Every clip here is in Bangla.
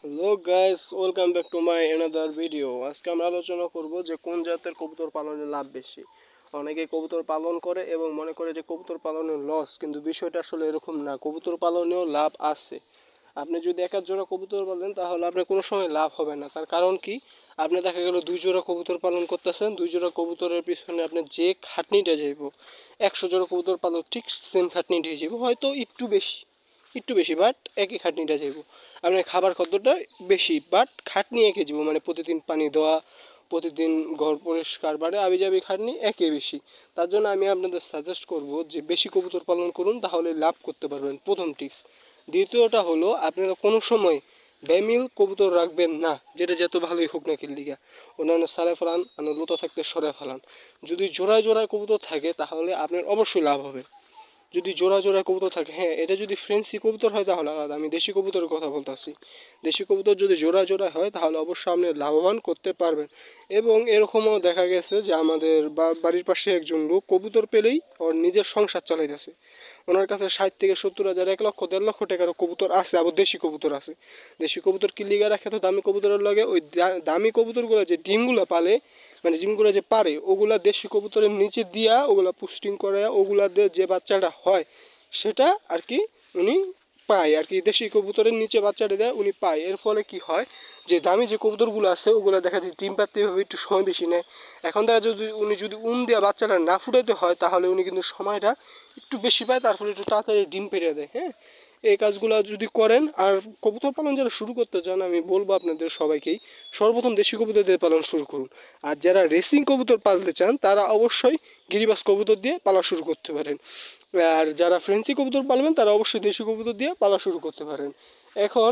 Hello guys, welcome back to my another video. আজকে আমরা আলোচনা করব যে কোন জাতের কবুতর পালনে লাভ বেশি। অনেকে কবুতর পালন করে এবং মনে করে যে কবুতর পালনে লস, কিন্তু বিষয়টা আসলে এরকম না। কবুতর পালনেও লাভ আছে। আপনি যদি এক এক জোড়া কবুতর পালেন তাহলে আপনার কোনো সময় লাভ হবে না। তার কারণ কি, আপনি দেখা গেল 2 জোড়া কবুতর পালন করতেছেন, 2 জোড়া কবুতরের পিছনে আপনি যে খাটনিটা যাইব, 100 জোড়া কবুতর পালন ঠিক সেম খাটনিটাই যাইব, হয়তো একটু বেশি বাট একই খাটনিটা যাইব। আপনার খাবার খাদ্যটা বেশি বাট খাটনি একই যাব, মানে প্রতিদিন পানি দেওয়া, প্রতিদিন ঘর পরিষ্কার, মানে আবিজাবি খাটনি একই বেশি। তার জন্য আমি আপনাদের সাজেস্ট করব যে বেশি কবুতর পালন করুন, তাহলে লাভ করতে পারবেন, প্রথম টিপস। দ্বিতীয়টা হলো, আপনারা কোনো সময় ব্যামিল কবুতর রাখবেন না, যেটা যত ভালোই হোক না কিল্লিগা। অন্যান্য সারে ফেলান, লুতো থাকতে সরে ফেলান। যদি জোড়ায় জোড়ায় কবুতর থাকে তাহলে আপনার অবশ্যই লাভ হবে। যদি জোড়া জোড়া কবুতর থাকে, হ্যাঁ, এটা যদি ফ্রেন্সি কবুতর হয় তাহলে আলাদা, আমি দেশি কবুতরের কথা বলতেছি। দেশি কবুতর যদি জোড়া জোড়া হয় তাহলে অবশ্যই আপনি লাভবান করতে পারবেন। এবং এরকমও দেখা গেছে যে আমাদের বাড়ির পাশে একজন লোক কবুতর পেলেই ওর নিজের সংসার চালাইতেছে। ওনার কাছে 60 থেকে 70 হাজার, 1 লক্ষ 1.5 লক্ষ টাকার কবুতর আছে, আবার দেশি কবুতর আছে। দেশি কবুতর কি লিগা রাখে, তো দামি কবুতরের লগে ওই দামি কবুতরগুলো যে ডিমগুলো পালে, মানে ডিমগুলো যে পারে, ওগুলা দেশি কবুতরের নিচে দিয়া ওগুলা পুস্টিং করে, ওগুলা দিয়ে যে বাচ্চাটা হয় সেটা আর কি উনি পায় আর কি। দেশি কবুতরের নিচে বাচ্চাটা দেয় উনি পায়। এর ফলে কি হয়, যে দামি যে কবুতরগুলো আছে ওগুলো দেখা যায় ডিম পাড়তে হবে একটু সময় বেশি নেয়। এখন দেখা যদি উনি যদি দেওয়া বাচ্চাটা না ফুটাইতে হয় তাহলে উনি কিন্তু সময়টা একটু বেশি পায়, তার ফলে একটু তাড়াতাড়ি ডিম পেড়ে দেয়। হ্যাঁ, এই কাজগুলো যদি করেন, আর কবুতর পালন যারা শুরু করতে চান, আমি বলবো আপনাদের সবাইকেই সর্বপ্রথম দেশি কবুতর দিয়ে পালন শুরু করুন। আর যারা রেসিং কবুতর পালতে চান তারা অবশ্যই গিরিবাস কবুতর দিয়ে পালা শুরু করতে পারেন। আর যারা ফ্রেন্সি কবুতর পালবেন তারা অবশ্যই দেশি কবুতর দিয়ে পালা শুরু করতে পারেন। এখন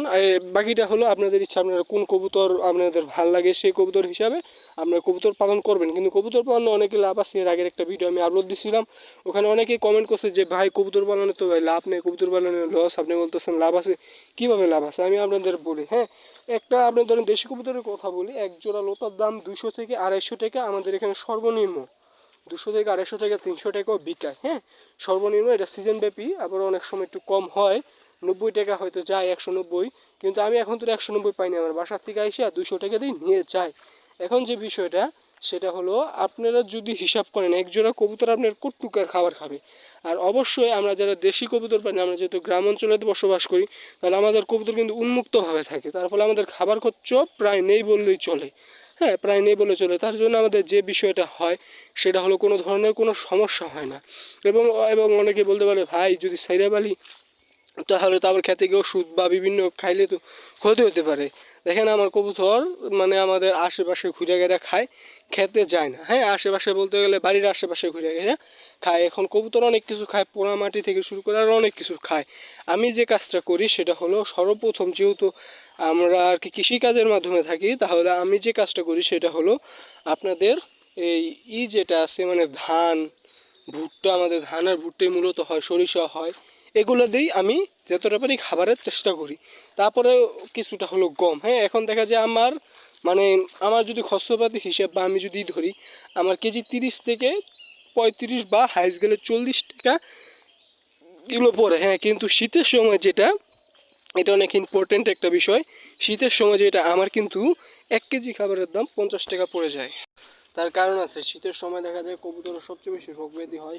বাকিটা হলো আপনাদের ইচ্ছা, আপনারা কোন কবুতর আপনাদের ভাল লাগে সেই কবুতর হিসাবে আপনারা কবুতর পালন করবেন। কিন্তু কবুতর পালনে অনেকে লাভ আছে। এর আগের একটা ভিডিও আমি আপলোড দিয়েছিলাম, ওখানে অনেকেই কমেন্ট করছে যে ভাই কবুতর পালনে তো ভাই লাভ নেই, কবুতর পালনে লস, আপনি বলতেছেন লাভ আছে। কীভাবে লাভ আছে আমি আপনাদের বলি। হ্যাঁ, একটা আপনি ধরেন দেশি কবুতরের কথা বলি, এক জোড়া লোতার দাম 200 থেকে 250 টাকা আমাদের এখানে সর্বনিম্ন। 200 থেকে 250 টাকা, 300 টাকাও বিকায়। হ্যাঁ, সর্বনিম্ন, এটা সিজন ব্যাপী, আবার অনেক সময় একটু কম হয়, 90 টাকা হয়তো যায়, 190। কিন্তু আমি এখন তো 190 পাইনি, আমার বাসার থেকে আইসা 200 টাকা দিয়ে নিয়ে যায়। এখন যে বিষয়টা সেটা হলো, আপনারা যদি হিসাব করেন এক জোড়া কবুতর আপনার কটুকার খাবার খাবে। আর অবশ্যই আমরা যারা দেশি কবুতর পাই, আমরা যেহেতু গ্রাম অঞ্চলে বসবাস করি, তাহলে আমাদের কবুতর কিন্তু উন্মুক্তভাবে থাকে, তার ফলে আমাদের খাবার খরচ প্রায় নেই বললেই চলে। হ্যাঁ, প্রায় নেই বলে চলে। তার জন্য আমাদের যে বিষয়টা হয় সেটা হলো কোনো ধরনের কোনো সমস্যা হয় না। এবং এবং অনেকে বলতে পারে ভাই যদি সাইরা বালি, তাহলে তো আবার খেতে গিয়ে ওষুধ বা বিভিন্ন খাইলে তো ক্ষতি হতে পারে। দেখেন আমার কবুতর মানে আমাদের আশেপাশে ঘুরে ঘেরা খায়, খেতে যায় না। হ্যাঁ, আশেপাশে বলতে গেলে বাড়ির আশেপাশে ঘুরে ঘেরা খায়। এখন কবুতর অনেক কিছু খায়, পোড়া মাটি থেকে শুরু করে আর অনেক কিছু খায়। আমি যে কাজটা করি সেটা হলো, সর্বপ্রথম যেহেতু আমরা আর কি কৃষিকাজের মাধ্যমে থাকি, তাহলে আমি যে কাজটা করি সেটা হলো আপনাদের এই যেটা আছে, মানে ধান, ভুট্টা, আমাদের ধান আর ভুট্টাই মূলত হয়, সরিষা হয়, এগুলো দিয়েই আমি যতটা পারি খাবারের চেষ্টা করি। তারপরে কিছুটা হলো গম। হ্যাঁ, এখন দেখা যায় আমার মানে আমার যদি খরচপাতি হিসেব বা আমি যদি ধরি, আমার কেজি 30 থেকে 35 বা হাইস গেলে 40 টাকা কিলো পড়ে। হ্যাঁ, কিন্তু শীতের সময় যেটা, এটা অনেক ইম্পর্টেন্ট একটা বিষয়, শীতের সময় যেটা আমার কিন্তু 1 কেজি খাবারের দাম 50 টাকা পড়ে যায়। তার কারণ আছে, শীতের সময় দেখা যায় কবুতরের সবচেয়ে বেশি রোগ ব্যাধি হয়